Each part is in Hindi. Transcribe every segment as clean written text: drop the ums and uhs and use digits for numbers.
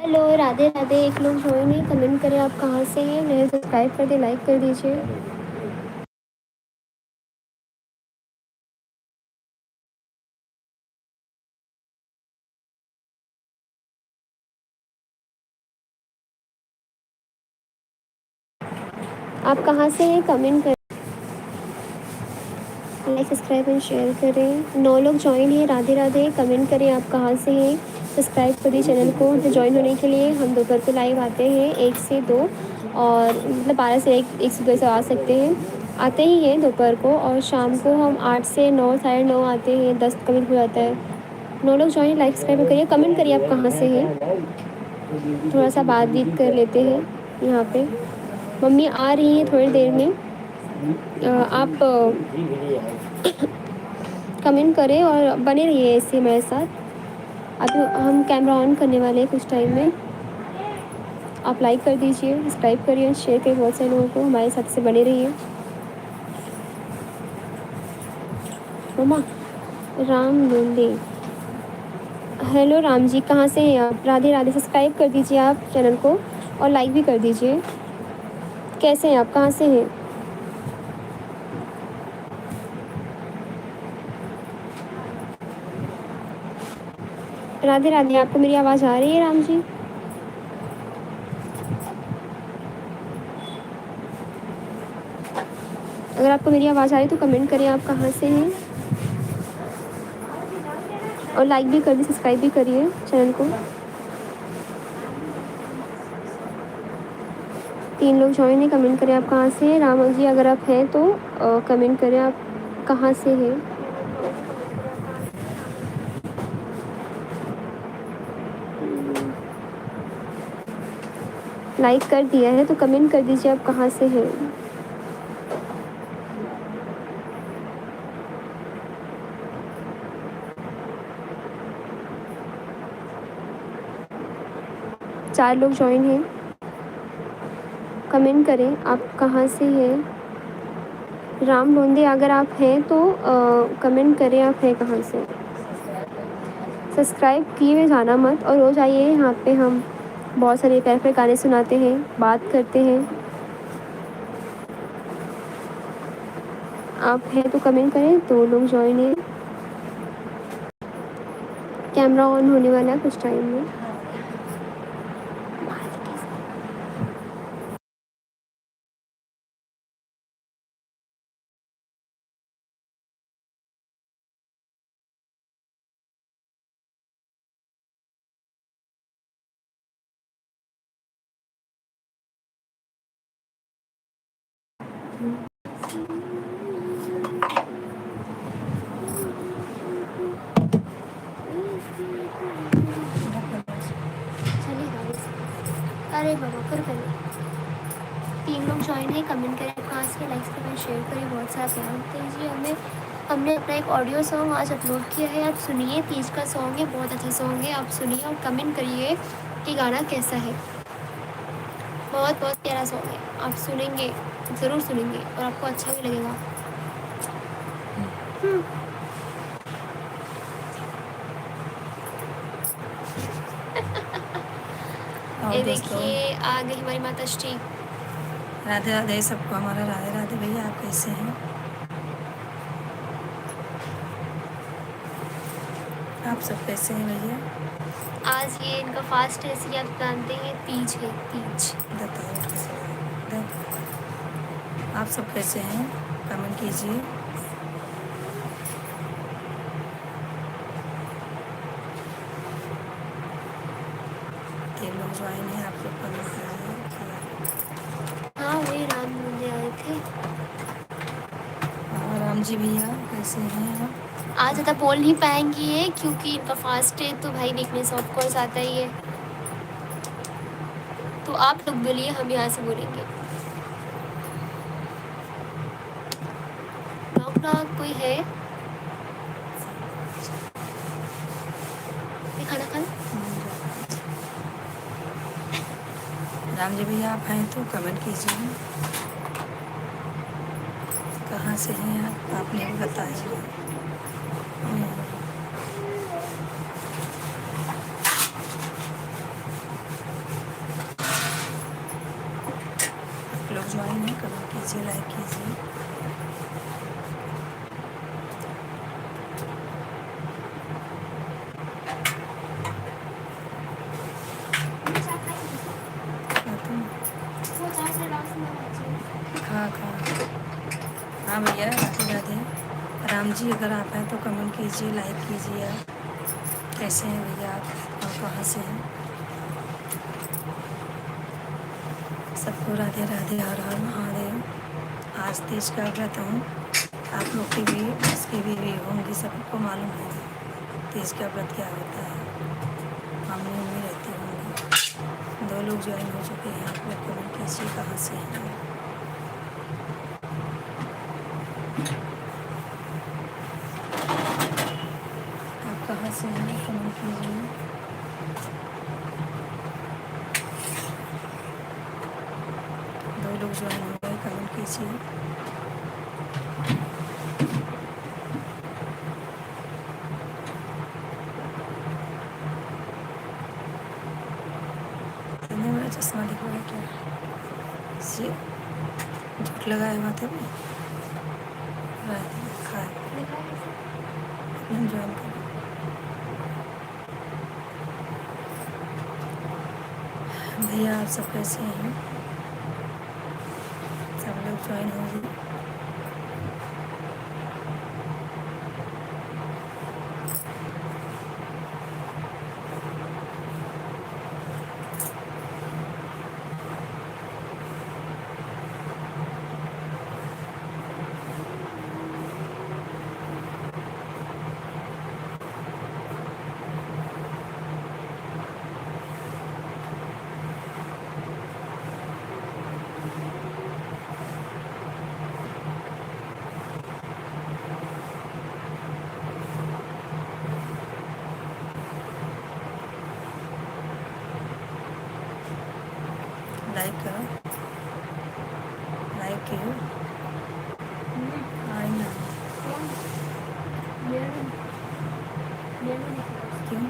हेलो, राधे राधे। एक लोग ज्वाइन है, कमेंट करें आप कहाँ से हैं, नए सब्सक्राइब कर दे, लाइक कर दीजिए। आप कहाँ से हैं, कमेंट करें, लाइक सब्सक्राइब एंड शेयर करें। 9 लोग ज्वाइन हैं, राधे राधे। कमेंट करें आप कहाँ से हैं, सब्सक्राइब करिए चैनल को। तो ज्वाइन होने के लिए हम दोपहर को लाइव आते हैं 1 से 2, और मतलब 12 से 1 से 2 से आ सकते हैं, आते ही हैं दोपहर को। और शाम को हम 8 से 9, साढ़े 9 आते हैं, 10 कभी हो जाता है। 9 लोग ज्वाइन, लाइक सब्सक्राइब करिए, कमेंट करिए आप कहाँ से हैं, थोड़ा सा बात भी कर लेते हैं। यहाँ पे मम्मी आ रही हैं थोड़ी देर में। आप कमेंट करें और बने रहिए ऐसे मेरे साथ। अभी हम कैमरा ऑन करने वाले हैं कुछ टाइम में। आप लाइक कर दीजिए, सब्सक्राइब करिए, शेयर करिए बहुत सारे लोगों को, हमारे साथ से बने रहिए। मम्मा, राम लोंदे। हेलो राम जी, कहाँ से हैं आप? राधे राधे। सब्सक्राइब कर दीजिए आप चैनल को और लाइक भी कर दीजिए। कैसे हैं आप, कहाँ से हैं? राधे राधे। आपको मेरी आवाज़ आ रही है राम जी? अगर आपको मेरी आवाज़ आ रही है तो कमेंट करें आप कहाँ से हैं, और लाइक भी कर दी, सब्सक्राइब भी करिए चैनल को। 3 लोग ज्वाइन हैं, कमेंट करें आप कहाँ से हैं। राम जी अगर आप हैं तो कमेंट करें आप कहाँ से हैं। लाइक कर दिया है तो कमेंट कर दीजिए आप कहाँ से हैं। चार लोग ज्वाइन हैं, कमेंट करें आप कहाँ से हैं। राम लोंदे अगर आप हैं तो कमेंट करें आप हैं कहाँ से। सब्सक्राइब किए हुए जाना मत, और रोज़ आइए यहाँ पे, हम बहुत सारे प्यारे प्यारे गाने सुनाते हैं, बात करते हैं। आप हैं तो कमेंट करें। 2 लोग ज्वाइन हैं, कैमरा ऑन होने वाला है कुछ टाइम में। अरे बाबा कर पहले। 3 लोग ज्वाइन है, कमेंट करें कहाँ से, लाइक करें, शेयर करें, बहुत सारा प्यार दीजिए हमें। हमने अपना एक ऑडियो सॉन्ग आज अपलोड किया है, आप सुनिए। तीज का सॉन्ग है, बहुत अच्छा सॉन्ग है, आप सुनिए और कमेंट करिए कि गाना कैसा है। बहुत बहुत प्यारा सॉन्ग है, आप सुनेंगे, ज़रूर सुनेंगे और आपको अच्छा भी लगेगा। ये देखिए आ गई हमारी माता श्री। राधे राधे सबको, हमारा राधे राधे। भैया आप कैसे हैं? आप सब कैसे हैं भैया? आज ये इनका फास्ट है, इसलिए आप जानते हैं तीज है, तीज। आप सब कैसे हैं, कमेंट कीजिए। ये लोग ज्वाइन है, आप लोग कमेंट कीजिए। हाँ वही राम लोंदे आए थे। राम जी भैया कैसे हैं आप? आज ज़्यादा बोल नहीं पाएंगी ये, क्योंकि इनका फास्ट है, तो भाई वीकनेस ऑफ कोर्स आता ही है। तो आप लोग बोलिए, हम यहाँ से बोलेंगे। नॉक नॉक, कोई है? खाना खाना। राम जी भैया आप हैं तो कमेंट कीजिए, कहाँ से हैं आप, आपने भी बताया। कीजिए, लाइक कीजिए। खा खा हाँ भैया, राधे राधे। राम जी, अगर आप हैं तो कमेंट कीजिए, लाइक कीजिए। आप कैसे हैं भैया आप और कहाँ से हैं? सबको राधे राधे, हर हर महादेव। आज तीज का व्रत हूँ। आप लोग की भी उसकी भी होंगी, सबको मालूम है तीज का व्रत क्या होता है। मम्मी उम्मी रहती होंगी। 2 लोग ज्वाइन हो चुके हैं। आप लोग कमेंट कीजिए कहाँ से हैं। आप कहाँ से हैं, कमेंट कीजिए। दो लोग ज्वाइन हो गए, कमेंट कीजिए। मेरा चश्मा दिख रहा है क्या? से झूठ लगाए माथे में खाए ज्वाइन कर। भैया आप सब कैसे हैं? सब लोग ज्वाइन हो गए। लाइक करो, लाइक कियो। आई ना क्यों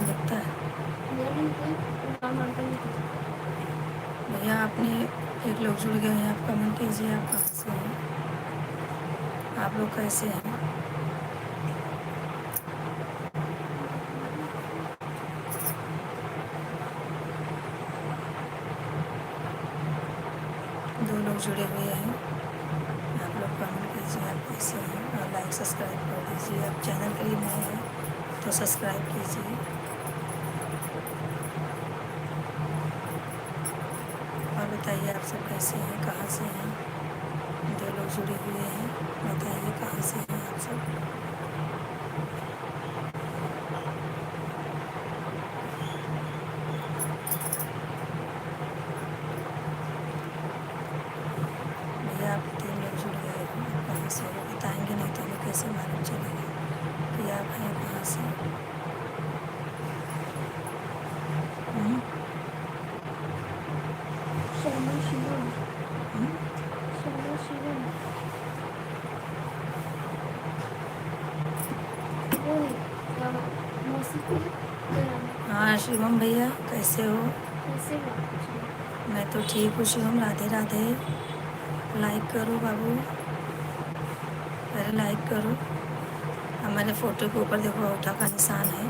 लगता है भैया आपने 1 लोग जुड़ गए हैं। आप कमेंट कीजिए, आप कहाँ से हैं, आप लोग कैसे हैं? दो लोग जुड़े हुए हैं। आप लोग कमेंट कीजिए, आप कैसे हैं, और लाइक सब्सक्राइब कर दीजिए। आप चैनल के लिए नए हैं तो सब्सक्राइब कीजिए। और बताइए आप सब कैसे हैं, कहाँ से हैं? 2 लोग जुड़े हुए हैं, बताइए कहाँ से हैं आप सब। भैया आप 3 लोग जुड़ गए हैं, आप कहाँ से हो? बताएंगे नहीं तो हमें कैसे मालूम चलेगा कि आप हैं कहाँ से। हम्म? हाँ शिवम भैया कैसे हो? मैं तो ठीक हूँ शिवम, राधे राधे। लाइक करो बाबू, पहले लाइक करो। हमारे फ़ोटो के ऊपर देखो अंगूठा का निशान है,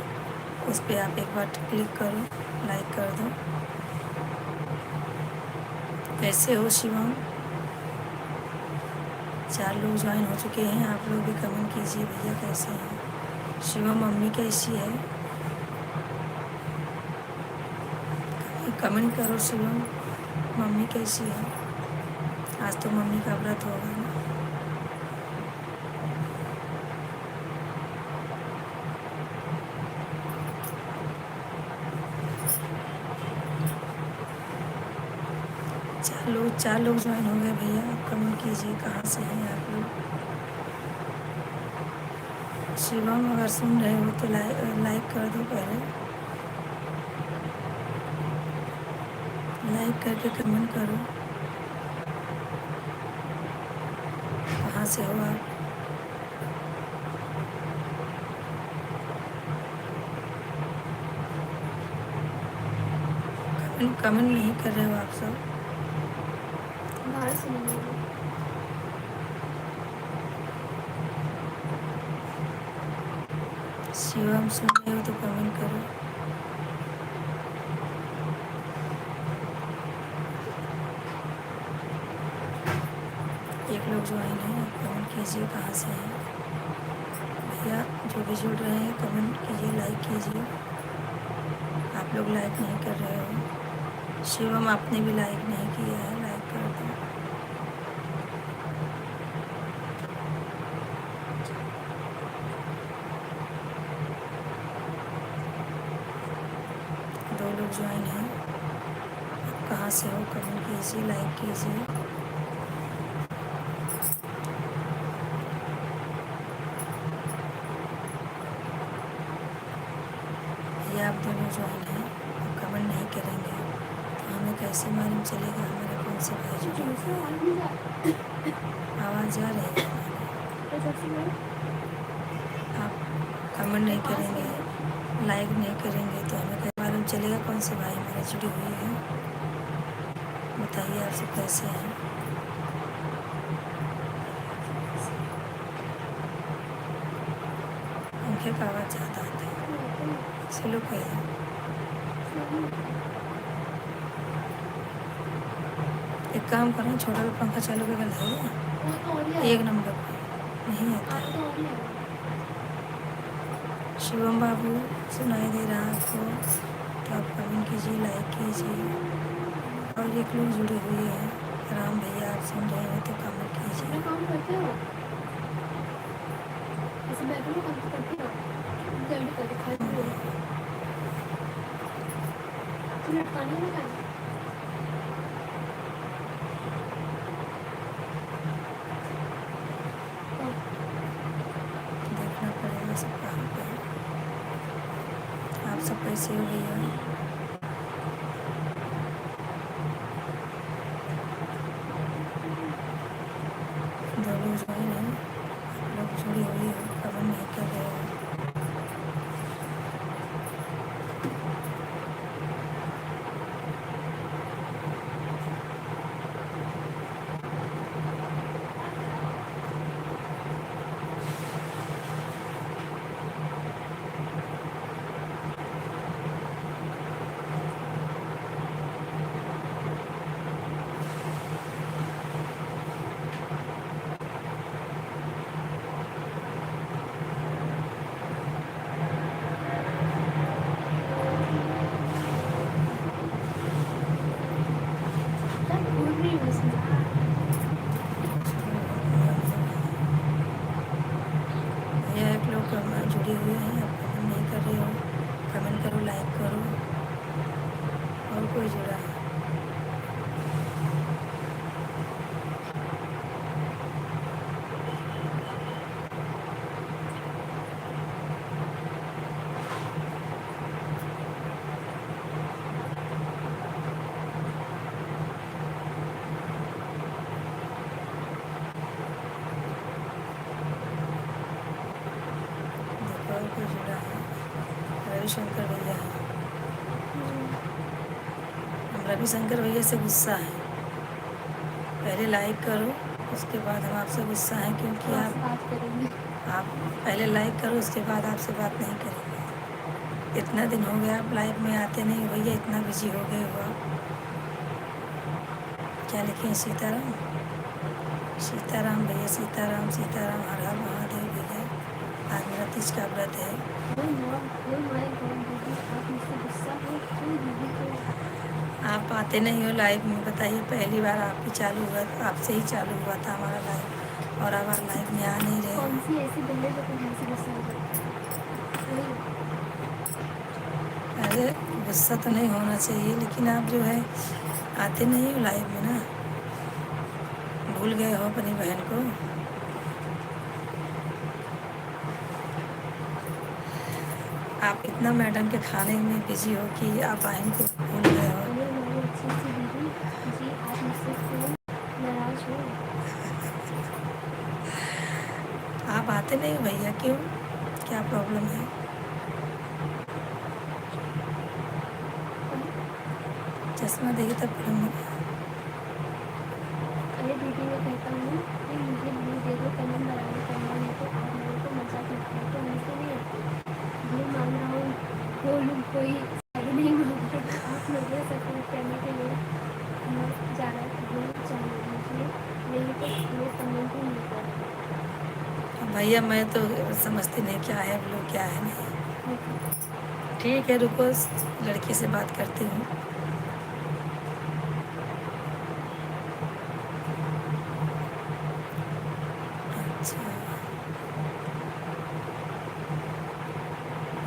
उस पर आप एक बार क्लिक करो, लाइक कर दो। कैसे हो शिवम? 4 लोग ज्वाइन हो चुके हैं। आप लोग भी कमेंट कीजिए भैया कैसे हैं। शिवम मम्मी कैसी है? कमेंट करो शिवम, मम्मी कैसी है? आज तो मम्मी का व्रत होगा ना। चार लोग ज्वाइन हो गए भैया। आप कमेंट कीजिए कहाँ से हैं आप लोग। शिवम अगर सुन रहे हो तो लाइक कर दो, पहले लाइक करके कमेंट करो कहाँ से हो आप। कमेंट नहीं कर रहे हो आप सब। शिवम सुन रहे हो तो कमेंट करो। एक लोग ज्वाइन है, कमेंट कीजिए कहाँ से हैं भैया। जो भी जुड़ रहे हैं कमेंट कीजिए, लाइक कीजिए। आप लोग लाइक नहीं कर रहे हो। शिवम आपने भी लाइक नहीं किया है, लाइक कर दो। दो लोग ज्वाइन हैं, आप कहाँ से हो कमेंट कीजिए, लाइक कीजिए। भैया आप दोनों ज्वाइन हैं, आप कमेंट नहीं करेंगे तो हमें कैसे मालूम चलेगा हमारे कौन से भाई जुड़े। आवाज़ आ रही है हमारी। आप कमेंट नहीं करेंगे, लाइक नहीं करेंगे तो हमें कैसे मालूम चलेगा कौन से भाई हमारे जुड़े हुए हैं। बताइए आप सब कैसे हैं। पंखे का आवाज़ ज़्यादा आता है, स्लो कहिए। एक काम करो, छोटा सा पंखा चालू करके लगाइए, एक नंबर पर नहीं आता है। शिवम बाबू सुनाई दे रहा है आपको तो आप कमेंट कीजिए, लाइक कीजिए। और एक लोग जुड़े हुए हैं, राम भैया आप सुन रहे हैं तो कमेंट कीजिए। काम करते हो ऐसे बैठो ना, काम करते हो जल्दी करके खाते हो लटकाने लगा। देखना पड़ेगा सब कहाँ पे। आप सब कैसे हो भैया। दो लोग जुड़े हैं, आप लोग जुड़े हुए हो कमेंट नहीं कर रहे हो। भैया एक लोग जुड़े हुए हैं, आप कमेंट नहीं कर रहे हो, कमेंट करो, लाइक करो। और कोई जुड़ा है। देखो और कोई जुड़ा है, रविशंकर भैया है। हम रविशंकर भैया से गुस्सा है, पहले लाइक करो उसके बाद हम आपसे गुस्सा हैं क्योंकि आप पहले लाइक करो उसके बाद आपसे बात नहीं करेंगे। इतना दिन हो गया आप लाइव में आते नहीं भैया, इतना बिजी हो गए हो आप। क्या लिखे हैं, सीताराम सीताराम भैया, सीताराम सीताराम, हर हर महादेव भैया। आज मेरा तीज का व्रत है। आप आते नहीं हो लाइव में, बताइए पहली बार आप ही चालू हुआ, आपसे ही चालू हुआ था हमारा लाइव और अब आप लाइव में आ नहीं रहे। अरे गुस्सा तो नहीं होना चाहिए, लेकिन आप जो है आते नहीं हो लाइव में ना, भूल गए हो अपनी बहन को। आप इतना मैडम के खाने में बिजी हो कि आप बहन को भूल गए हो। आप आते नहीं हो भैया, क्यों, क्या प्रॉब्लम है। चश्मा देखिए तब पढ़ूंगी। वीडियो में कहता हूँ कि मुझे ब्लू दे दो, कमेंट बराबर करना है तो आप लोगों को मजाक लगता है, तो वैसे नहीं ब्लू मांग रहा हूँ, वो लोग कोई साड़ी नहीं मांग रहे, आप लोग सपोर्ट करने के लिए मस्त ज़्यादा ब्लू चाहिए मुझे, नहीं तो वो कमेंट ही नहीं कर। भैया मैं तो समझती नहीं क्या है ब्लू क्या है नहीं। ठीक है रुको, लड़की से बात करती हूँ। अच्छा,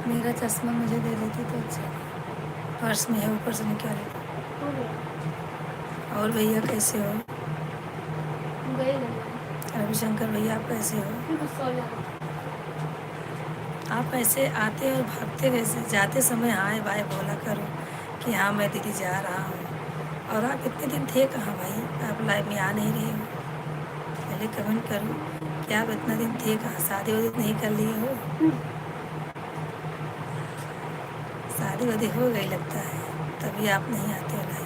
मेरा चश्मा मुझे दे देती तो अच्छा, पर्स में है, ऊपर से निकाल। और भैया कैसे हो? रविशंकर भैया आप कैसे हो? आप ऐसे आते और भागते कैसे? जाते समय हाय बाय बोला करो कि हाँ मैं दीदी जा रहा हूँ। और आप इतने दिन थे कहाँ भाई? आप लाइव में आ नहीं रहे हो। पहले कमेंट करो कि आप इतना दिन थे कहाँ? शादी वादी नहीं कर लिए हो? शादी वादी हो गई लगता है, तभी आप नहीं आते हो लाइव।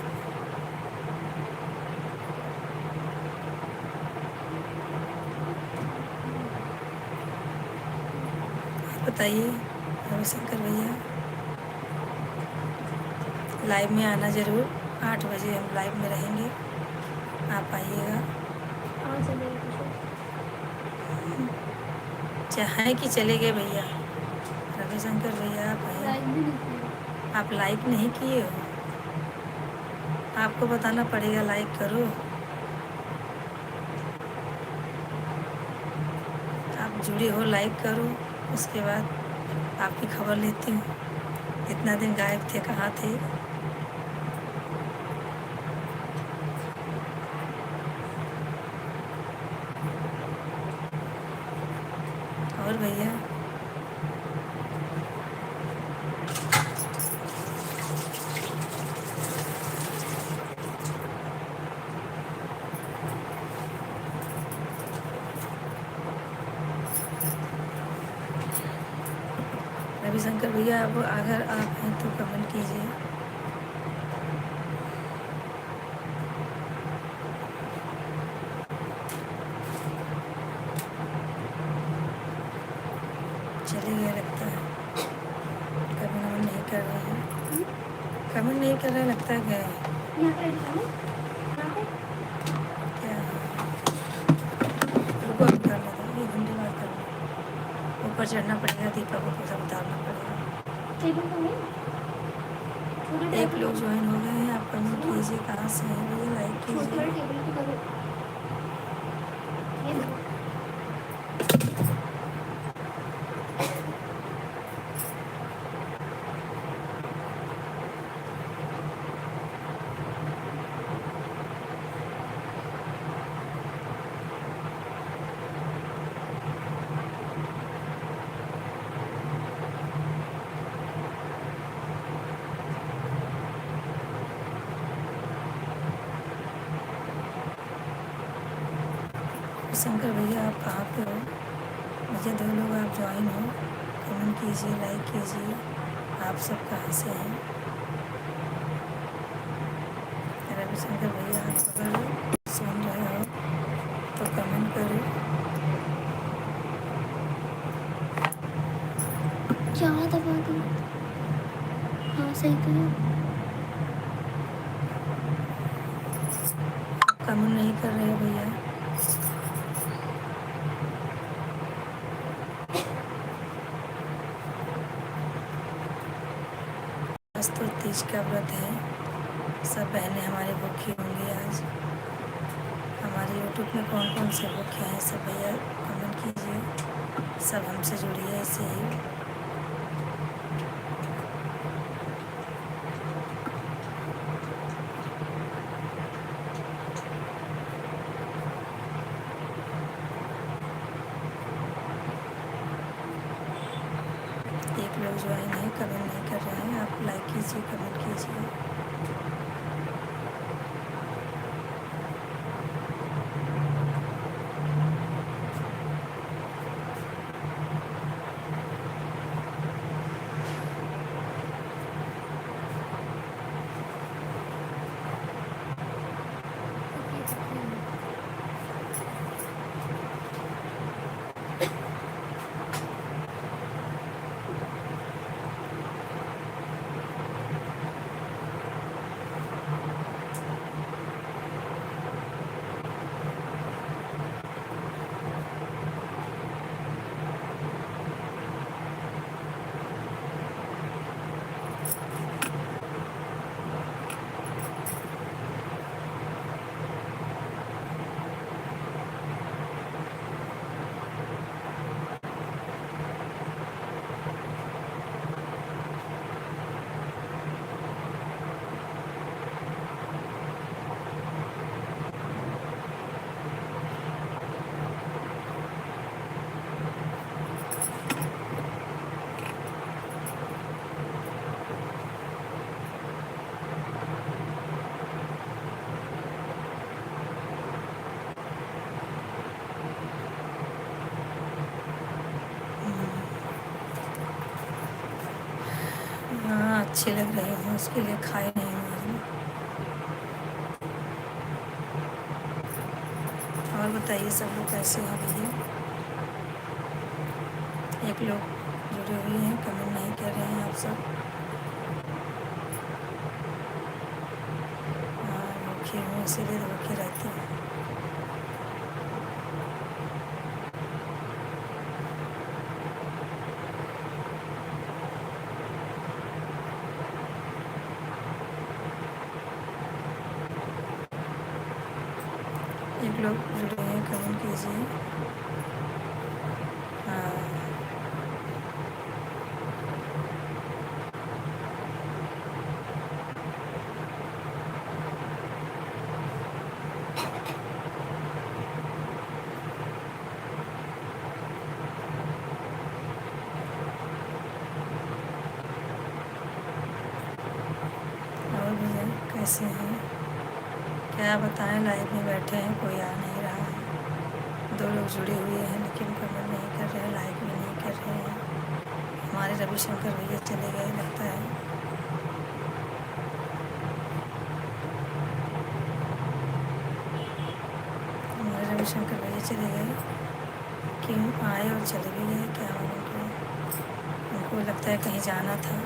बताइए रविशंकर भैया, लाइव में आना ज़रूर। 8 बजे हम लाइव में रहेंगे, आप आइएगा। चाहे कि चले गए भैया। रविशंकर भैया आप लाइक नहीं किए हो, आपको बताना पड़ेगा लाइक करो। आप जुड़े हो लाइक करो, उसके बाद आपकी खबर लेती हूँ। इतना दिन गायब थे, कहाँ थे? और भैया रविशंकर भैया, अब अगर आप हैं तो कमेंट कीजिए। चले गए लगता है, कमेंट नहीं कर रहे हैं। कमेंट नहीं कर रहे लगता है गए क्या? रुको अब कर लेते हैं, 1 घंटे बाद कर लेते। ऊपर चढ़ना पड़ेगा, दीपक को सब उतारना पड़ेगा। एक लोग ज्वाइन हो गए हैं, आप कमेंट कीजिए कहाँ से हैं भैया, लाइक कीजिए। शंकर भैया आप कहाँ पे हो? मुझे 2 लोग आप ज्वाइन हो, कमेंट कीजिए, लाइक कीजिए। आप सब कहाँ से हैं? रविशंकर भैया आप अगर सुन रहे हो तो कमेंट करो। क्या दबा दी? हाँ सही करो। कमेंट नहीं कर रहे हो भैया। आज तो तीज का व्रत है, सब बहनें हमारी भूखी होंगी आज। हमारे यूट्यूब में कौन कौन से भूखे हैं सब भैया कमेंट कीजिए, सब हमसे जुड़िए ऐसे ही। एक लोग ज्वाइन है, कमेंट नहीं कर रहे हैं, आप लाइक कीजिए, कमेंट कीजिए। अच्छी लग रही हूँ, उसके लिए खाई नहीं हूँ आज मैं। और बताइए सब लोग कैसे हैं भैया? एक लोग जुड़े हुए हैं, कमेंट नहीं कर रहे हैं आप सब। हाँ, भूखी हूँ इसीलिए तो भूखी रहती हूँ। एक लोग जुड़े हैं, कमेंट कीजिए। हाँ, और भैया कैसे हैं? क्या बताएं, लाइव में बैठे हैं, कोई आ नहीं रहा है। 2 लोग जुड़े हुए हैं लेकिन कमेंट नहीं कर रहे हैं, लाइक भी नहीं कर रहे हैं। हमारे रविशंकर भैया चले गए लगता है। हमारे रविशंकर भैया चले गए, क्यों आए और चले भी गए, क्या मालूम क्यों। उनको लगता है कहीं जाना था।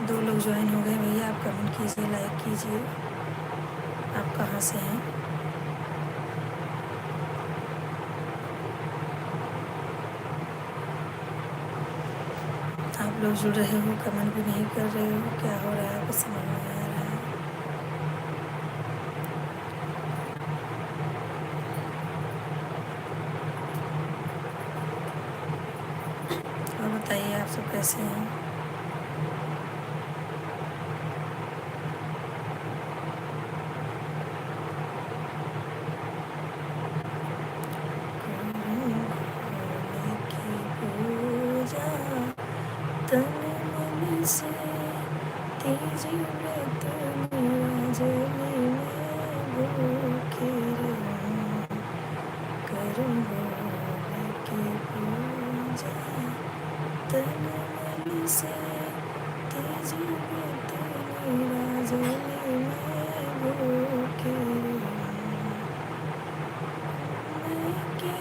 2 लोग ज्वाइन हो गए भैया, आप कमेंट कीजिए, लाइक कीजिए। आप कहाँ से हैं? आप लोग जुड़ रहे हो, कमेंट भी नहीं कर रहे हो, क्या हो रहा है कुछ समझ में नहीं आ रहा है। और बताइए आप सब कैसे हैं? तन मन से तेज में तेरा जली में भूखे रहूं, करूं भोले की पूजा। तन मन से तेज में तेरा जली में भूखे रहूं, मैं के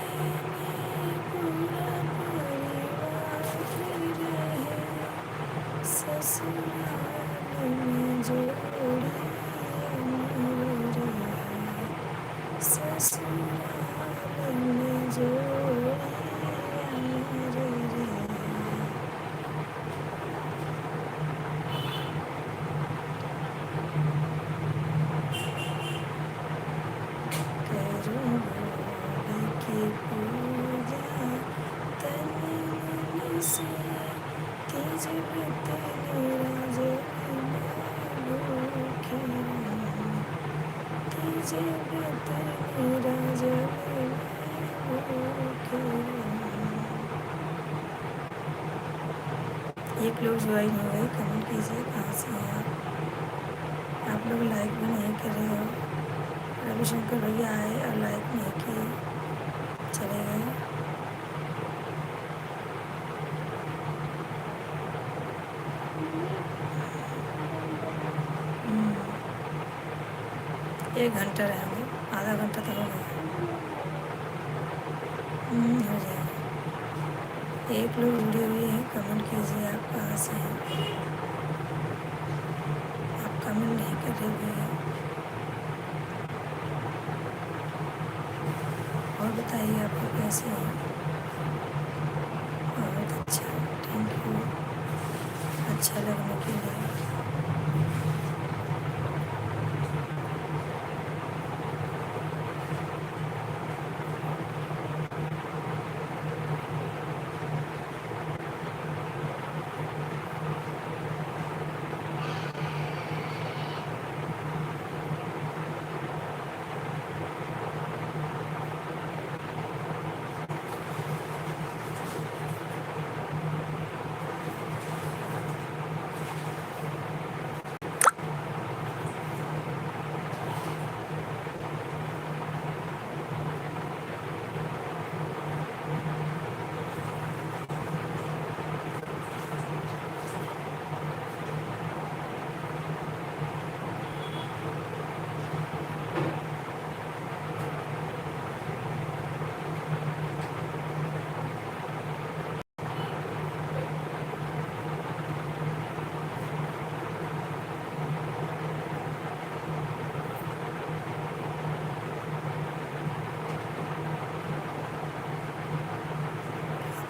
में पूरा परिवार रहे, ससुराल में जोड़ी अमर है, ससुराल में जोड़ी अमर है। करूं भोले की पूजा, तन मन से तेज व्रत निराजन में भूखे रहूं, तेज व्रत निराजन में भूखे रहूं। एक लोग ज्वाइन हो गए, कमेंट कीजिए कहाँ से हैं आप लोग लाइक भी नहीं कर रहे हो। रविशंकर भैया आए और लाइक नहीं किए, चले गए। हम्म, 1 घंटा रहेंगे, आधा घंटा तो हो गया। हो जाएगा। एक लोग जुड़े हुए हैं, कमेंट कीजिए आप कहाँ से हैं। आप कमेंट नहीं कर रहे हैं। और बताइए आप लोग कैसे हैं। अच्छा, थैंक यू अच्छा लगने के लिए।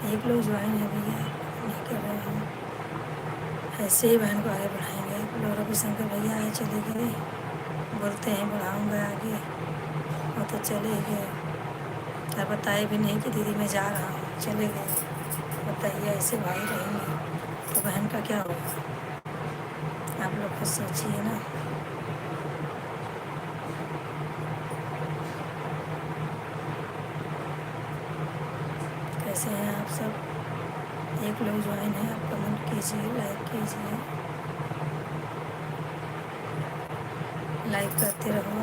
एक लोग ज्वाइन है भैया, नहीं कर रहे हैं। ऐसे ही बहन को आगे बढ़ाएंगे आप लोग। रविशंकर भैया आए चले गए, बोलते हैं बढ़ाऊँगा आगे, वो तो चले गए। क्या बताए भी नहीं कि दीदी मैं जा रहा हूँ, चले गए। बताइए ऐसे भाई रहेंगे तो बहन का क्या होगा? आप लोग कुछ सोचिए ना। कैसे हैं आप सब? एक लोग ज्वाइन है, आप कमेंट कीजिए, लाइक कीजिए, लाइक करते रहो।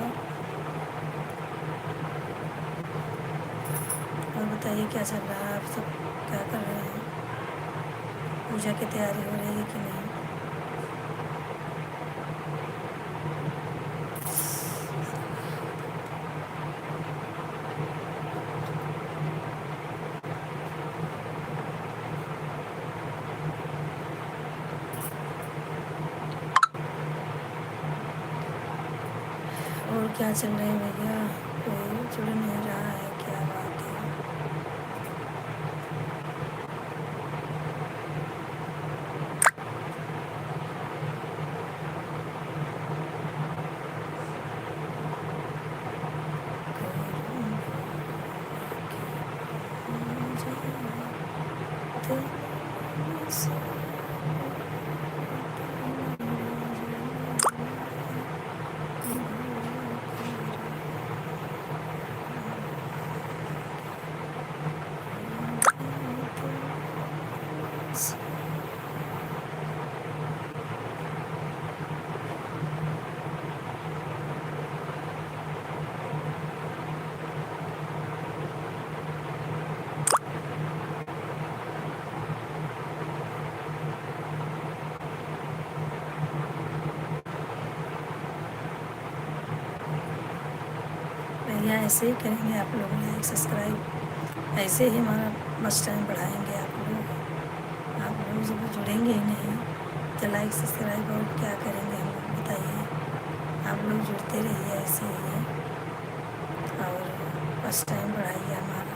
और बताइए क्या चल रहा है, आप सब क्या कर रहे हैं? पूजा की तैयारी हो रही है कि नहीं? और क्या चल रहा है भैया? कोई जुड़ नहीं रहा है, क्या बात है? भैया ऐसे ही करेंगे आप लोग, लाइक सब्सक्राइब ऐसे ही हमारा मस्ट टाइम बढ़ाएंगे आप लोग। आप लोग जब जुड़ेंगे ही नहीं तो लाइक सब्सक्राइब और क्या करेंगे हम लोग, बताइए। आप लोग जुड़ते रहिए ऐसे ही और मस्ट टाइम बढ़ाइए हमारा।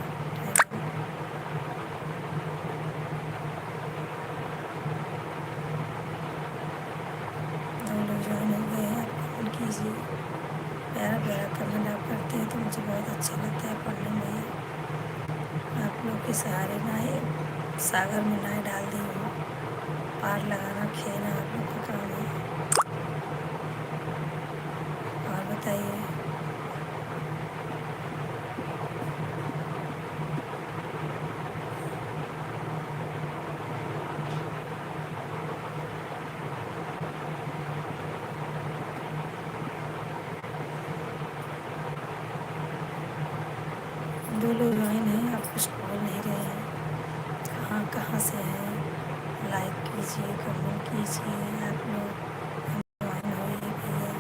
दो लोग ज्वाइन हो गए हैं, आप कमेंट कीजिए। प्यारा प्यारा कमेंट आप करते हैं तो मुझे बहुत अच्छा लगता है पढ़ने में। आप लोग के सहारे नाए सागर में नाए डाल दी हूँ, पार लगाना खेना आप लोग का काम है। और बताइए। दो लोग ज्वाइन हैं, आप कुछ बोल नहीं रहे हैं, कहाँ कहाँ से हैं? लाइक कीजिए, कमेंट कीजिए। आप लोग ज्वाइन होइए भैया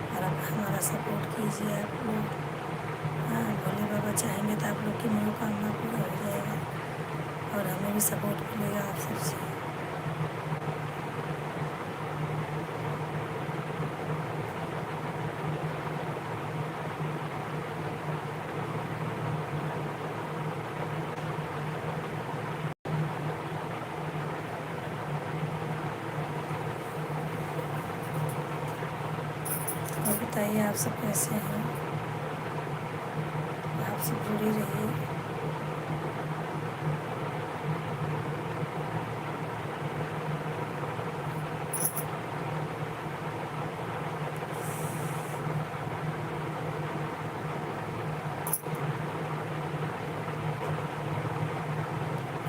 और आप हमारा सपोर्ट कीजिए आप लोग। हाँ, भोले बाबा चाहेंगे तो आप लोग की मनोकामना पूरा हो जाएगा और हमें भी सपोर्ट मिलेगा आप सबसे। बताइए आप सब कैसे हैं? आप सब जुड़ी रहिए।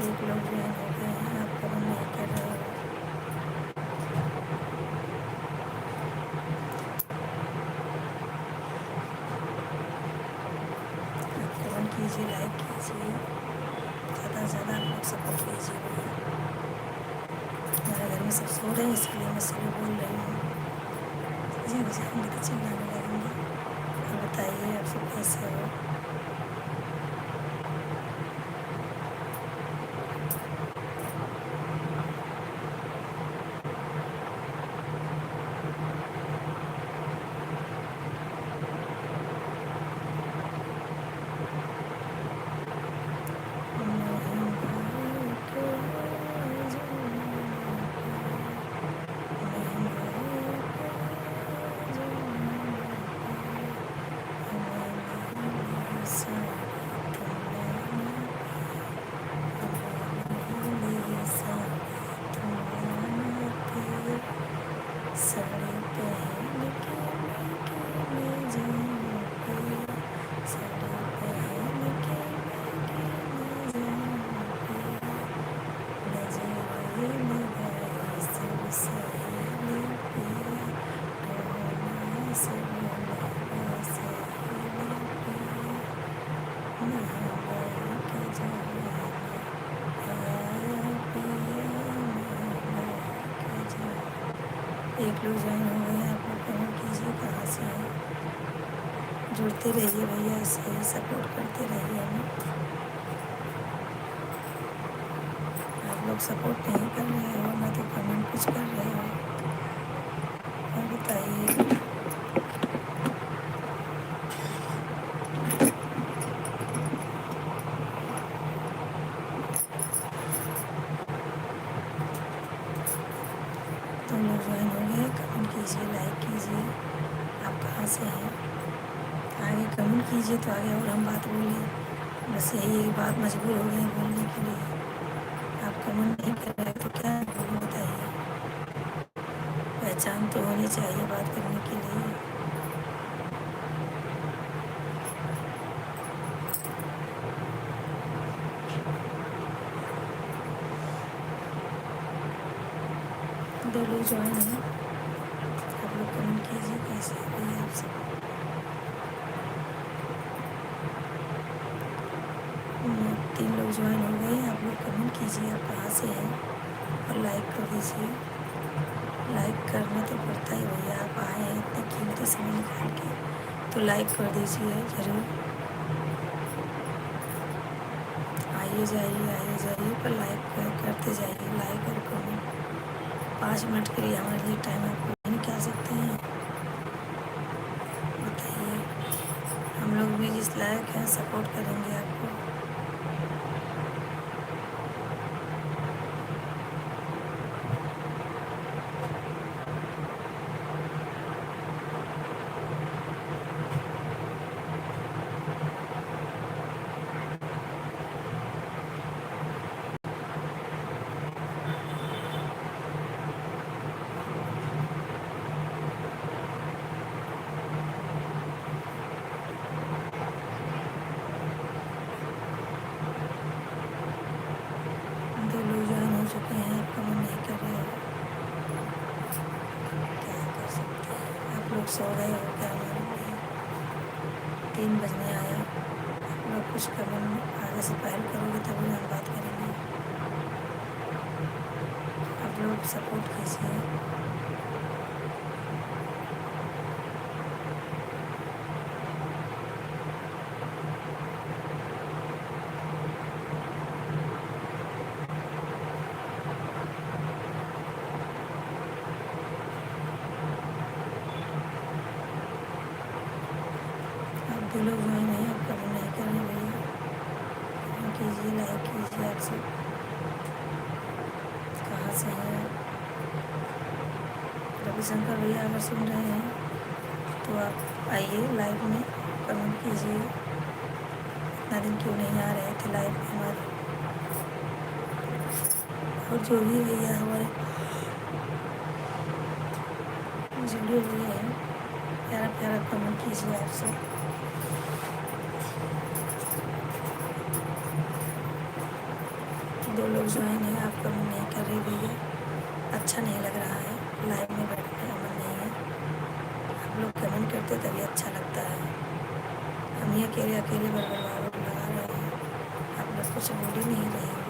एक लोग ज्वाइन हो गए हैं, आप कमेंट नहीं कर रहे हो। आप कमेंट कीजिए, लाइक कीजिए, ज़्यादा से ज़्यादा आप लोग सपोर्ट कीजिए भैया। हमारे घर में सब सो रहे हैं इसलिए मैं सभी बोल रही हूँ। जग जाएंगे तो चिल्लाने लगेंगे। और बताइए आप सब कैसे हो? साड़ी पहन के मैं जाऊँगी, साड़ी पहन के मैं जाऊँगी, नजर लगाई सब सहेली पे, टोना सब लगा सहेली पे, नहा के जाना आया पिया, नहा के जाना। एक लोग ज्वाइन हो गए हैं, आप लोग कमेंट कीजिए कहाँ से हैं। जुड़ते रहिए भैया, ऐसे ही सपोर्ट करते रहिए हमें। आप लोग सपोर्ट नहीं कर रहे हो ना तो कमेंट कुछ कर रहे हो। और बताइए तो लोग ज्वाइन हो गए, कमेंट कीजिए, लाइक कीजिए। आप कहाँ से हैं? आगे कमेंट कीजिए तो आगे और हम बात बोलें। बस यही एक बात मजबूर हो गए बोलने के लिए। आप कमेंट नहीं कर रहे तो क्या बोलूं बताइए। पहचान तो होनी चाहिए बात करने के लिए। दो लोग ज्वाइन हैं, आप लोग कमेंट कीजिए कैसे है भैया आप सब। 3 लोग ज्वाइन हो गए, आप लोग कमेंट कीजिए आप कहाँ से हैं और लाइक कर दीजिए। लाइक करना तो पड़ता ही भैया, आप आए हैं इतने कीमती समय निकाल के तो लाइक कर दीजिए ज़रूर। आइए जाइए पर लाइक करते जाइए। लाइक और कमेंट 5 मिनट के लिए हमारे लिए टाइम आपको नहीं निकाल सकते हैं बताइए। हम लोग भी जिस लायक हैं सपोर्ट करेंगे आपको। दो लोग ज्वाइन हो चुके हैं, आप कमेंट नहीं कर रहे हो, क्या कर सकते हैं। आप लोग सो गए हो क्या? हमारे लिए 3 बजने आया। आप लोग कुछ कमेंट आगे से पहल करोगे तभी हम बात करेंगे। आप लोग सपोर्ट कीजिए। आप दो लोग ज्वाइन हैं, आप कमेंट नहीं कर रहे भैया, कमेंट कीजिए, लाइक कीजिए। आप सब कहाँ से हैं? रविशंकर भैया अगर सुन रहे हैं तो आप आइए लाइव में, कमेंट कीजिए। इतना दिन क्यों नहीं आ रहे थे लाइव में हमारे। और जो भी भैया हमारे जुड़े हुए हैं, प्यारा प्यारा कमेंट कीजिए आप सब। दो लोग ज्वाइन हैं, आप कमेंट नहीं कर रहे भैया, अच्छा नहीं लग रहा है, लाइव में बैठने का मन नहीं है। आप लोग कमेंट करते तभी अच्छा लगता है। हम ही अकेले अकेले बरबर लगा रहे हैं, आप लोग कुछ बोल ही नहीं रहे हैं।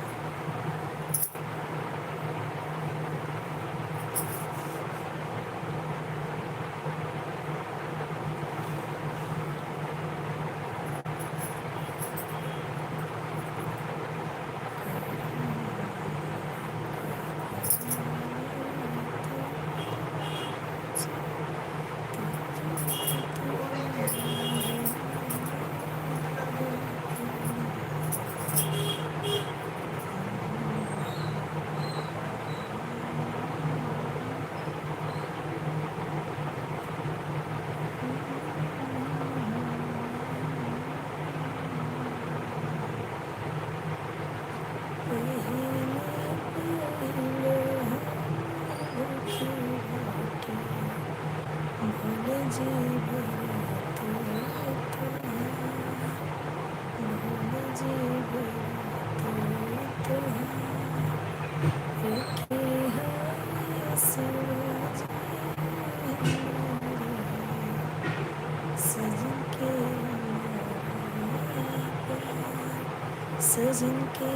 सजन के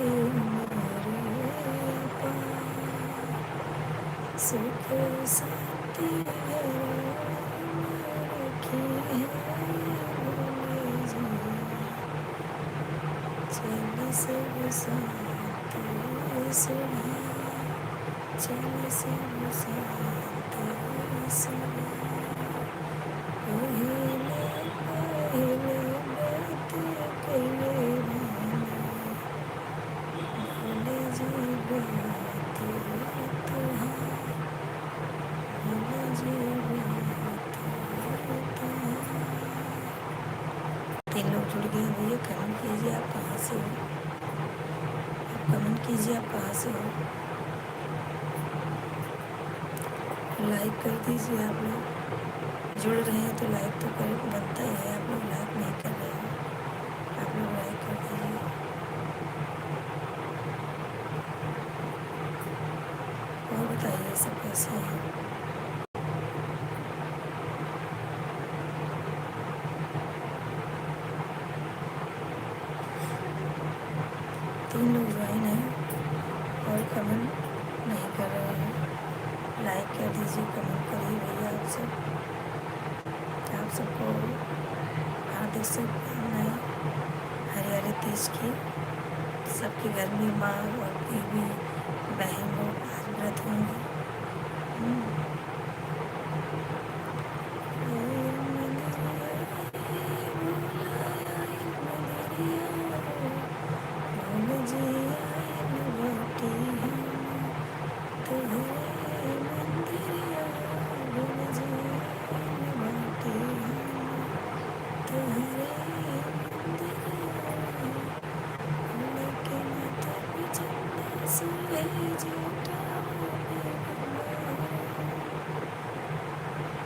सुख शांति रखी है, चल सब शांति सुना, चल सब शांति सुना। पहले पहले बात कहले भूले जी बात तुहार, भूले जी बात तुहार। 3 लोग जुड़ गए भैया, कमेंट कीजिए आप कहाँ से हो, आप कमेंट कीजिए आप कहाँ से हो, लाइक कर दीजिए। आप लोग जुड़ रहे हैं तो लाइक तो कर बनता ही है, आप लोग लाइक नहीं कर रहे हैं, आप लोग लाइक कर दीजिए। और बताइए सब कैसे हैं। तीन लोग ज्वाइन हैं और कमेंट नहीं कर रहे हैं, लाइक कर दीजिए, कमेंट करिए भैया। आप सबको हार्दिक शुभकामनाएं हरियाली तीज की। सबके घर में माँ और बीवी बहन लोग आज व्रत होंगे।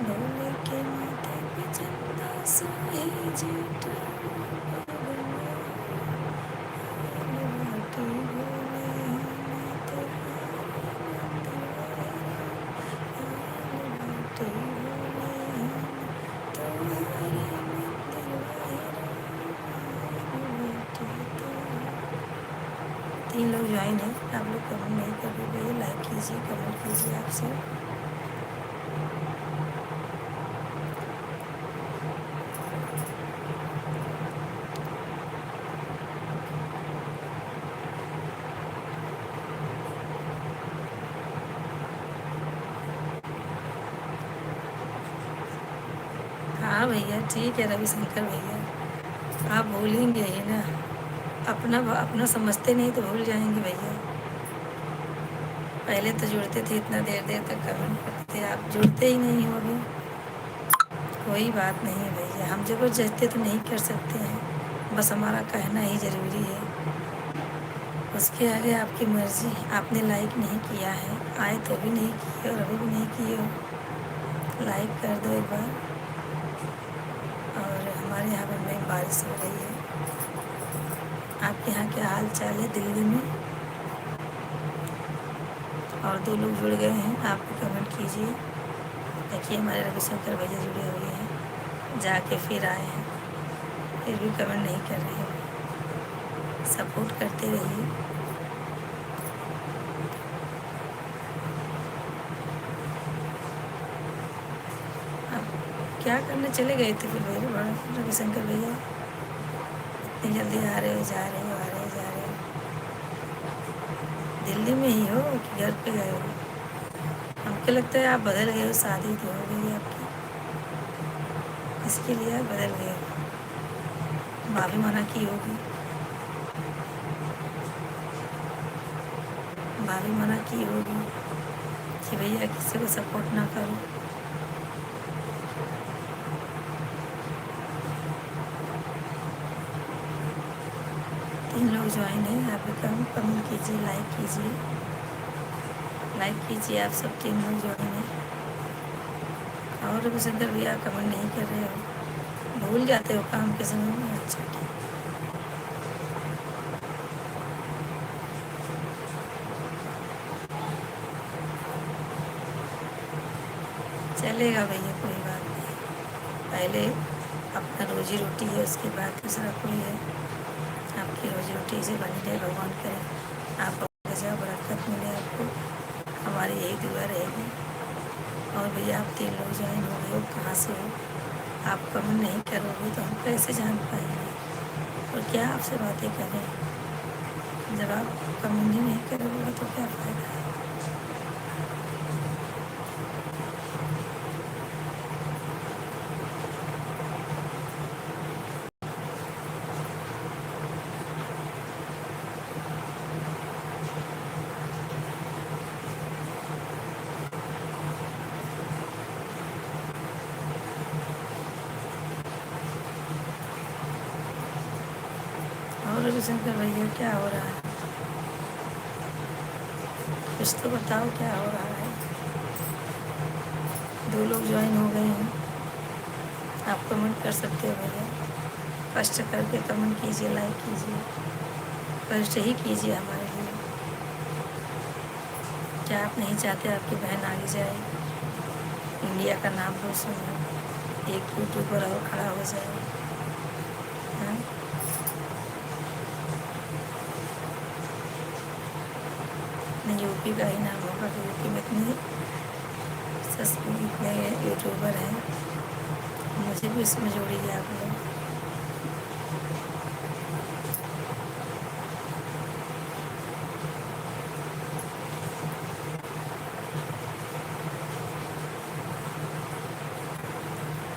भोले के माथे पे चंदा सोहे जटा, तीन लोग ज्वाइन है, आप लोग कमेंट नहीं कर रहे, लाइक कीजिए, कमेंट कीजिए आप सब। हाँ भैया ठीक है रविशंकर भैया, आप भूलेंगे ही ना, अपना समझते नहीं तो भूल जाएंगे भैया। पहले तो जुड़ते थे, इतना देर देर तक कमेंट करते थे, आप जुड़ते ही नहीं हो अभी। कोई बात नहीं है भैया, हम ज़बरदस्ती तो नहीं कर सकते हैं, बस हमारा कहना ही ज़रूरी है। उसके आगे आपकी मर्ज़ी। आपने लाइक नहीं किया है, आए तो भी नहीं किए और अभी भी नहीं किए हो, लाइक कर दो एक बार। और हमारे यहाँ पर में बारिश हो रही है। आपके यहाँ क्या हाल चाल है दिल्ली में? और 2 लोग जुड़ गए हैं, आप भी कमेंट कीजिए। देखिए हमारे रविशंकर भैया जुड़े हुए हैं, जाके फिर आए हैं, फिर भी कमेंट नहीं कर रहे हैं। सपोर्ट करते रहिए। आप क्या करने चले गए थे फिर भैया रविशंकर भैया? इतनी जल्दी आ रहे हो, जा रहे हो, आ रहे हो, जा रहे हो? दिल्ली में ही हो कि घर पे गए हो? हमको लगता है आप बदल गए हो, शादी तो हो गई है आपकी, इसके लिए आप बदल गए हो। भाभी मना की होगी, भाभी मना की होगी कि भैया किसी को सपोर्ट ना करो। तीन लोग ज्वाइन हैं, आप भी कमेंट कीजिए, लाइक कीजिए। आप सब 3 लोग ज्वाइन हैं। और रविशंकर भैया कमेंट नहीं कर रहे हो, भूल जाते हो काम के समय में। अच्छा ठीक, चलेगा भैया, कोई बात नहीं। पहले अपना रोजी रोटी है, उसके बाद दूसरा कोई है। आपकी रोजी रोटी से बनी रहे, भगवान करे आप जाओ, बरकत मिले आपको, हमारी यही दुआ रहेगी। और भैया आप 3 लोग ज्वाइन हो गए हो, कहाँ से हो? आप कमेंट नहीं करोगे तो हम कैसे जान पाएंगे और क्या आपसे बातें करें? जब आप कमेंट ही नहीं करोगे तो क्या फ़ायदा है? और रविशंकर भैया क्या हो रहा है? कुछ तो बताओ क्या हो रहा है? 2 लोग ज्वाइन हो गए हैं, आप कमेंट कर सकते हो भैया। कष्ट करके कमेंट कीजिए, लाइक कीजिए, कष्ट ही कीजिए हमारे लिए। क्या आप नहीं चाहते आपकी बहन आगे जाए, इंडिया का नाम रोशन हो, एक यूट्यूबर और खड़ा हो जाए? हाँ? नहीं, यूपी का ही नाम होगा, तो यूपी में इतने इतने यूट्यूबर हैं, मुझे भी इसमें जोड़िए आप लोग।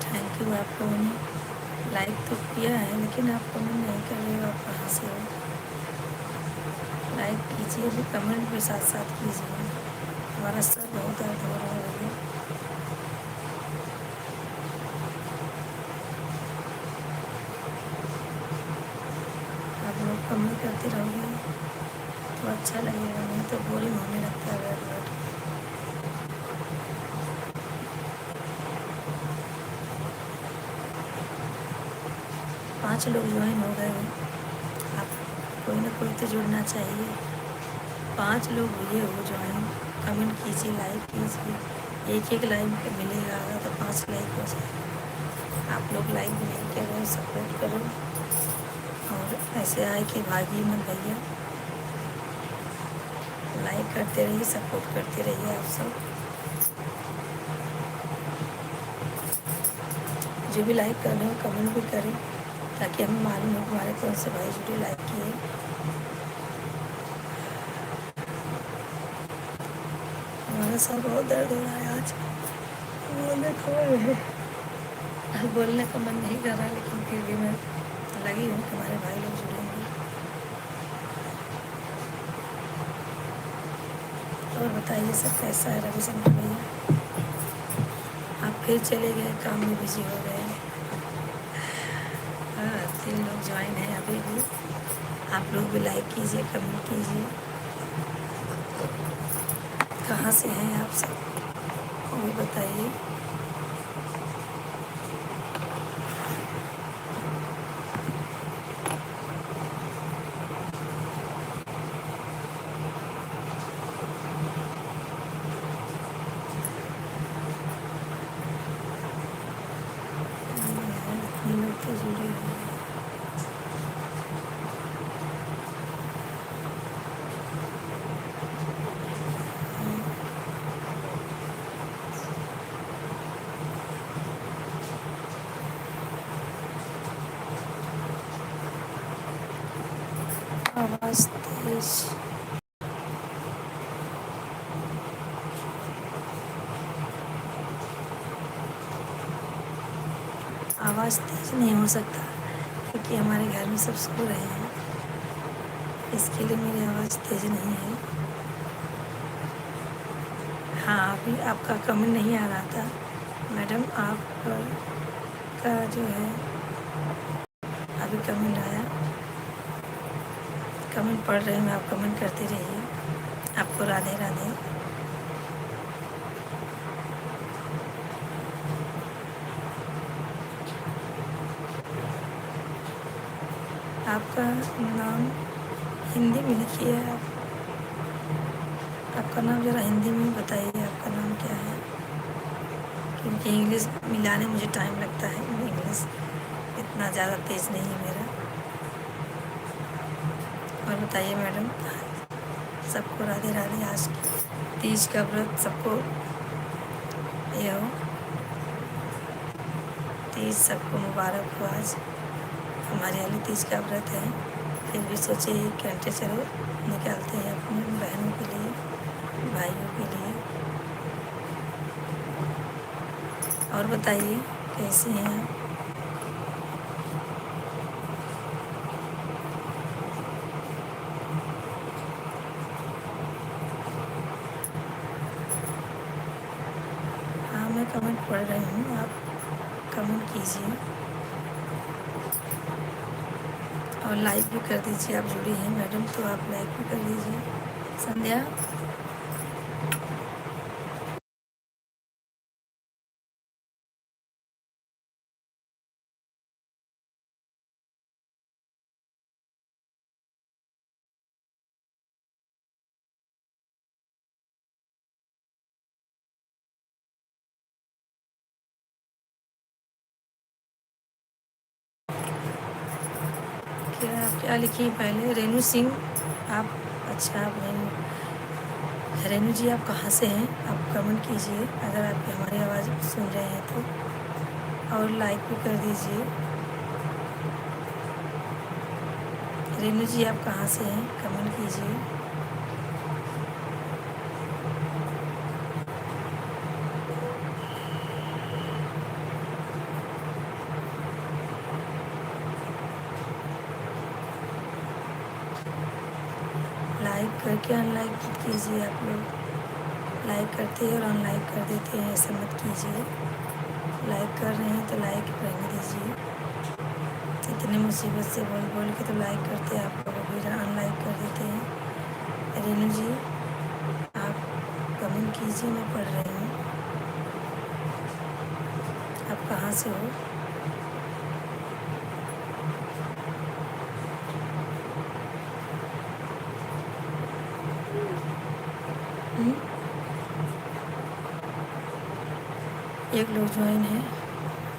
थैंक यू, आप लोगों ने लाइक तो किया है, लेकिन आप कमेंट नहीं कर रहे हो, आप कहाँ से हो? लाइक कीजिए भी, कमेंट भी साथ साथ कीजिए। हमारा सर बहुत दर्द हो रहा है भैया। आप लोग कमेंट करते रहोगे तो अच्छा लगेगा, नहीं तो बोरिंग होने लगता है बैठ बैठ के। 5 लोग ज्वाइन हो गए हैं, आप कोई ना कोई तो जुड़ना चाहिए। 5 लोग हुए हो ज्वाइन, कमेंट कीजिए, लाइक कीजिए। एक लाइक मिलेगा तो 5 लाइक हो जाएगा। आप लोग लाइक भी नहीं कर रहे हो, सपोर्ट करो। और ऐसे आए कि भागिए मत भैया, लाइक करते रहिए, सपोर्ट करते रहिए। आप सब जो भी लाइक कर रहे हो कमेंट भी करें, ताकि हमें मालूम हो हमारे कौन से भाई जुड़े लाइक किए। हमारा सर बहुत दर्द हो रहा है आज, बोलने का मन नहीं कर रहा, लेकिन फिर भी मैं लगी हूँ कि हमारे भाई लोग जुड़ेंगे। और बताइए सब कैसा है रविशंकर भैया? आप फिर चले गए, काम में बिजी हो गए। हाँ, 3 लोग ज्वाइन हैं अभी भी। आप लोग भी लाइक कीजिए, कमेंट कीजिए। कहाँ से हैं आप सब, वो भी बताइए। इतने लोग तो जुड़े हुए हैं। आवाज़ तेज, आवाज़ तेज नहीं हो सकता क्योंकि हमारे घर में सब सो रहे हैं, इसके लिए मेरी आवाज़ तेज नहीं है। हाँ, अभी आपका कमेंट नहीं आ रहा था मैडम, आपका जो है अभी कमेंट आया। कमेंट पढ़ रहे हैं, आप कमेंट करते रहिए। आपको राधे राधे। आपका नाम हिंदी में लिखिए। आपका नाम ज़रा हिंदी में बताइए, आपका नाम क्या है, क्योंकि इंग्लिश मिलाने मुझे टाइम लगता है। इंग्लिश इतना ज़्यादा तेज़ नहीं है मेरा। और बताइए मैडम, सबको राधे राधे। आज तीज का व्रत सबको ये हो, तीज सबको मुबारक हो। आज हमारे यहाँ तीज का व्रत है, फिर भी सोचे 1 घंटे चलो निकालते हैं अपने बहनों के लिए, भाइयों के लिए। और बताइए कैसे हैं आप? हाँ, मैं कमेंट पढ़ रही हूँ, आप कमेंट कीजिए और लाइक भी कर दीजिए। आप जुड़ी हैं मैडम तो आप लाइक भी कर दीजिए। संध्या, क्या लिखी पहले? रेनू सिंह, आप? अच्छा, आप रेनू जी, आप कहाँ से हैं? आप कमेंट कीजिए अगर आप हमारी आवाज़ सुन रहे हैं तो, और लाइक भी कर दीजिए। रेनू जी, आप कहाँ से हैं? कमेंट कीजिए। लाइक करके अनलाइक मत कीजिए। आप लोग लाइक करते हैं और अनलाइक कर देते हैं, ऐसा मत कीजिए। लाइक कर रहे हैं तो लाइक रहने दीजिए। इतने मुसीबत से बोल बोल के तो लाइक करते हैं, आप लोग फिर अनलाइक कर देते हैं। रेनू जी, आप कमेंट कीजिए, मैं पढ़ रही हूँ। आप कहाँ से हो? एक लोग ज्वाइन है,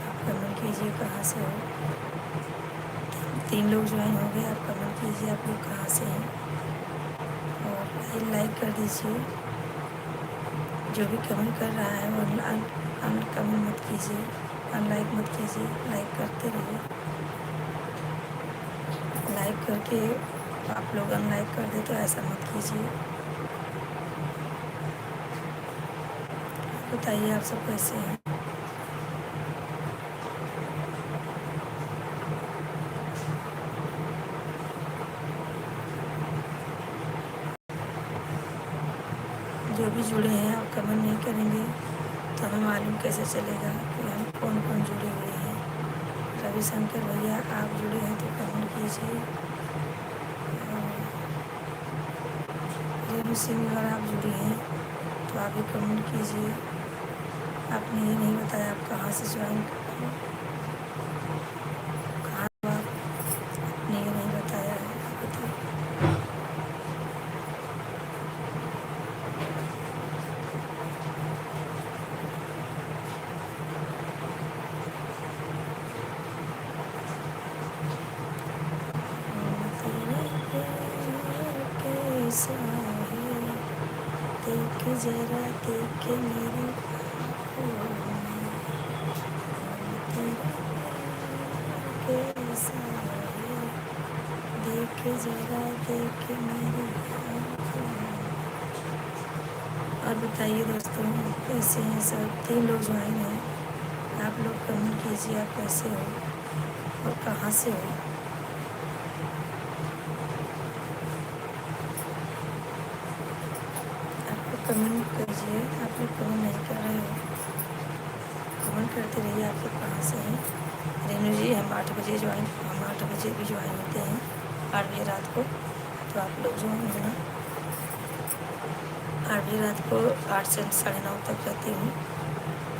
आप कमेंट कीजिए कहाँ से हो। 3 लोग ज्वाइन हो गए, आप कमेंट कीजिए आप लोग कहाँ से हैं और लाइक कर दीजिए। जो भी कमेंट कर रहा है वो कमेंट मत कीजिए, अनलाइक मत कीजिए, लाइक करते रहिए। लाइक करके आप लोग अनलाइक कर दे तो ऐसा मत कीजिए। बताइए आप सब कैसे हैं? जो भी जुड़े हैं आप कमेंट नहीं करेंगे तो हमें मालूम कैसे चलेगा कि हम कौन कौन जुड़े हुए हैं। रविशंकर भैया आप जुड़े हैं तो कमेंट कीजिए। रेणु सिंह अगर आप जुड़ी हैं तो आप भी कमेंट कीजिए। आपने ये नहीं बताया आप कहाँ से ज्वाइन कर रहे हो, कहाँ हो आप, आपने ये नहीं बताया है, बताइए। कैसा है देख जरा देख मेरी आँखों में, तेरा कैसा है देख जरा देख मेरी आँखों में। और बताइए दोस्तों कैसे हैं सब। 3 लोग ज्वाइन हैं, आप लोग कमेंट कीजिए आप कैसे हो और कहाँ से हो। आपको कमेंट कीजिए, आप लोग कमेंट नहीं कर रहे हो, कमेंट करते रहिए आप लोग कहाँ से हैं। रेणु जी हम 8 बजे भी ज्वाइन होते हैं 8 बजे रात को, तो आप लोग ज्वाइन होना। 8 बजे रात को 8 से 9:30 तक रहती हूँ,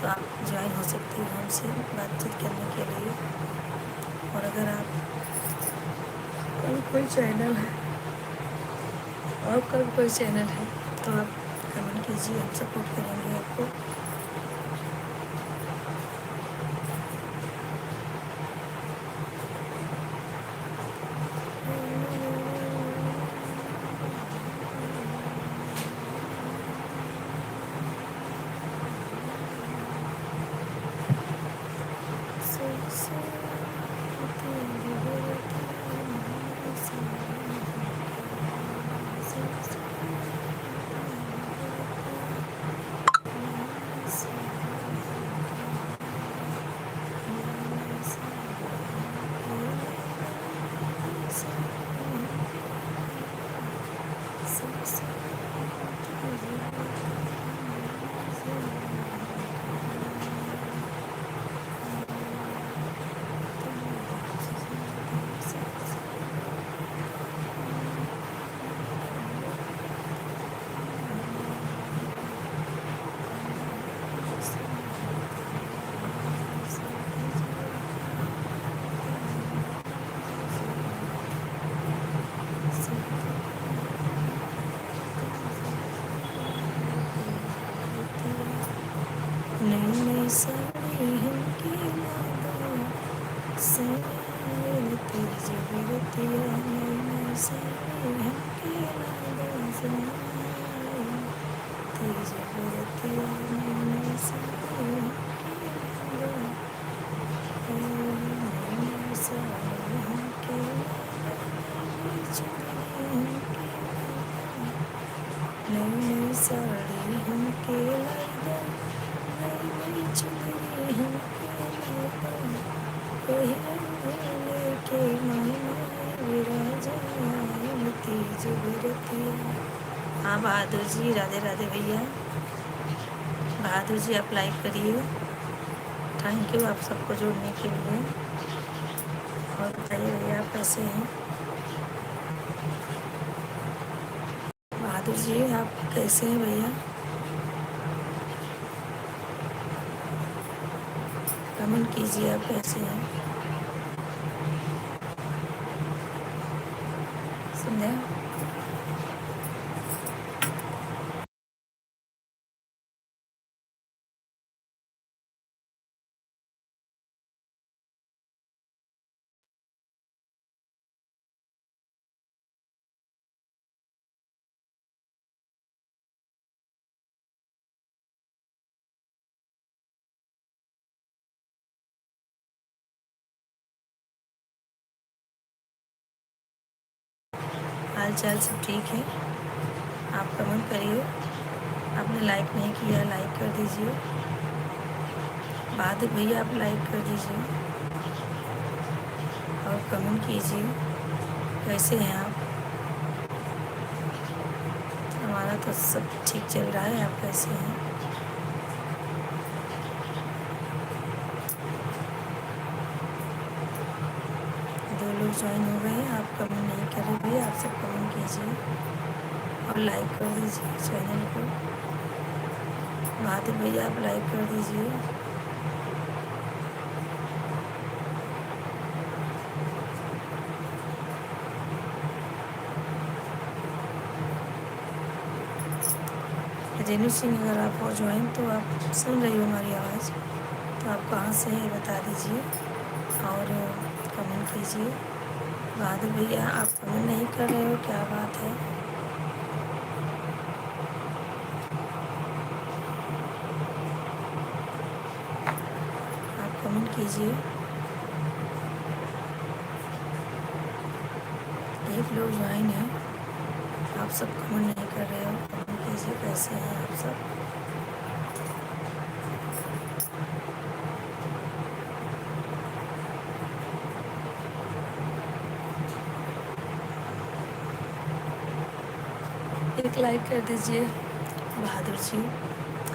तो आप ज्वाइन हो सकती हो हमसे बातचीत करने के लिए। और अगर आप कोई चैनल है और कोई चैनल है तो आप कमेंट कीजिए, हम सपोर्ट करेंगे आपको। नई नई साड़ी हमके लादा सैल तेज बिरतिया, नई नई साड़ी हमके लादा सैल तेज बिरतिया, नई नई साड़ी हमके लादा, नई नई साड़ी हमके लादा, नई चुनरी हमके लादा, नई नई साड़ी हमके लादा, नई चुनरी हमके लादा, लेके मायना विराजा तीज बिरतिया। हाँ बहादुर जी, राधे राधे भैया। बहादुर जी आप लाइक करिए, थैंक यू आप सबको जोड़ने के लिए। और बताइए भैया आप कैसे हैं। बहादुर जी आप कैसे हैं भैया, कमेंट कीजिए आप कैसे हैं। संध्या हाल चाल सब ठीक है, आप कमेंट करिए। आपने लाइक नहीं किया लाइक कर दीजिए। बहादुर भैया आप लाइक कर दीजिए और कमेंट कीजिए कैसे हैं आप। हमारा तो सब ठीक चल रहा है, आप कैसे हैं। लोग ज्वाइन हो गए हैं, आप कमेंट नहीं कर रहे भैया, आप सब कमेंट कीजिए और लाइक कर दीजिए चैनल को। बहादुर भैया आप लाइक कर दीजिए। रेनू सिंह अगर आप हो ज्वाइन तो आप सुन रही हो हमारी आवाज़, तो आप कहाँ से हैं बता दीजिए और कमेंट कीजिए। बहादुर भैया आप कमेंट नहीं कर रहे हो, क्या बात है? आप कमेंट कीजिए। एक लोग ज्वाइन है, आप सब कमेंट नहीं कर रहे हो, कमेंट कीजिए कैसे हैं आप सब। एक लाइक कर दीजिए बहादुर जी,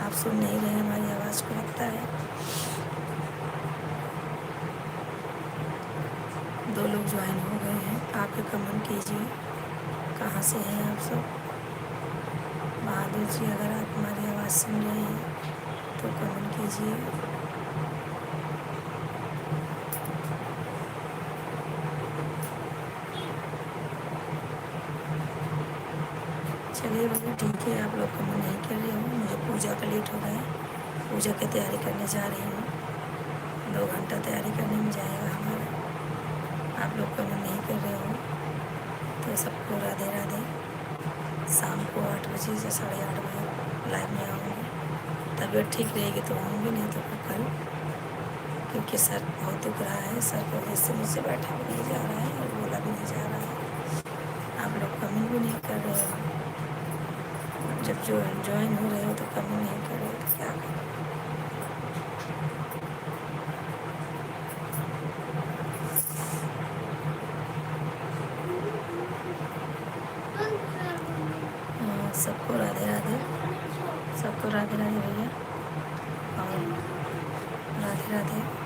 आप सुन नहीं रहे हमारी आवाज़ को लगता है। 2 लोग ज्वाइन हो गए हैं, आप भी कमेंट कीजिए कहाँ से हैं आप सब। बहादुर जी अगर आप हमारी आवाज़ सुन रहे हैं तो कमेंट कीजिए। चलिए भैया ठीक है, आप लोग कमेंट नहीं कर रहे हो, मुझे पूजा का लेट हो गया है, पूजा की तैयारी करने जा रही हूँ, 2 घंटा तैयारी करने में जाएगा हमारा। आप लोग कमेंट नहीं कर रहे हो तो सबको राधे राधे। शाम को 8 बजे से 8:30 बजे लाइव में आऊँगी, तबीयत ठीक रहेगी तो आऊँगी, नहीं तो फिर कल, क्योंकि सर बहुत दुख रहा है, सर की वजह से मुझसे बैठा भी नहीं जा रहा है और बोला भी नहीं जा रहा है। आप लोग कमेंट भी नहीं कर रहे हो, जब जो ज्वाइन हो रहे हो तो कमेंट नहीं कर रहे हो तो क्या करें। सबको राधे राधे, सबको राधे राधे भैया और राधे राधे।